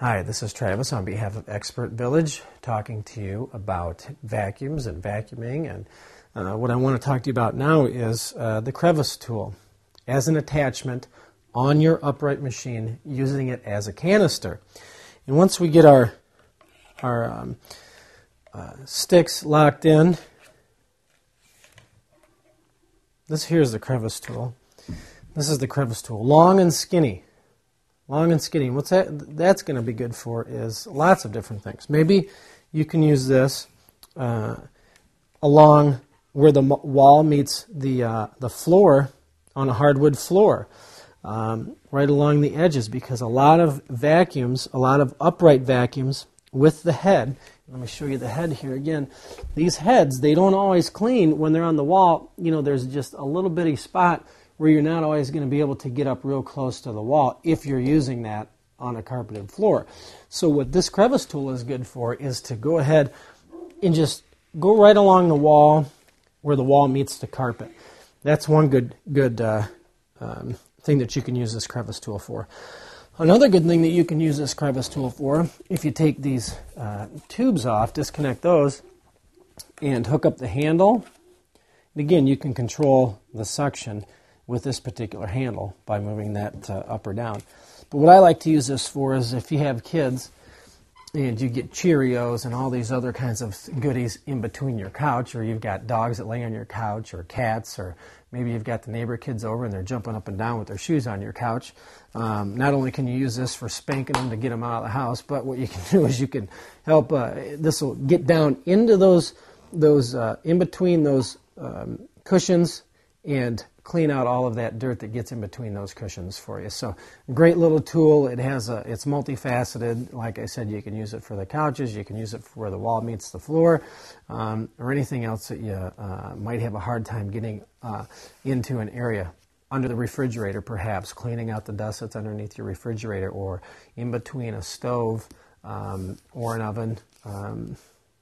Hi, this is Travis on behalf of Expert Village, talking to you about vacuums and vacuuming. And what I want to talk to you about now is the Crevice tool as an attachment on your upright machine, using it as a canister. And once we get our sticks locked in, this here is the Crevice tool. This is the Crevice tool, long and skinny. Long and skinny. What's that's going to be good for is lots of different things. Maybe you can use this along where the wall meets the floor on a hardwood floor, right along the edges, because a lot of vacuums, a lot of upright vacuums with the head, let me show you the head here again. These heads, they don't always clean when they're on the wall. You know, there's just a little bitty spot where you're not always going to be able to get up real close to the wall if you're using that on a carpeted floor. So what this Crevice tool is good for is to go ahead and just go right along the wall where the wall meets the carpet. That's one good thing that you can use this Crevice tool for. Another good thing that you can use this Crevice tool for, if you take these tubes off, disconnect those, and hook up the handle. And again, you can control the suction with this particular handle by moving that up or down. But what I like to use this for is if you have kids and you get Cheerios and all these other kinds of goodies in between your couch, or you've got dogs that lay on your couch, or cats, or maybe you've got the neighbor kids over and they're jumping up and down with their shoes on your couch. Not only can you use this for spanking them to get them out of the house, but what you can do is you can help, this will get down into those in between those cushions and clean out all of that dirt that gets in between those cushions for you. So, great little tool. It has it's multifaceted. Like I said, you can use it for the couches, you can use it for where the wall meets the floor, or anything else that you might have a hard time getting into an area. Under the refrigerator, perhaps, cleaning out the dust that's underneath your refrigerator, or in between a stove or an oven.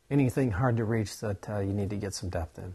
Anything hard to reach that you need to get some depth in.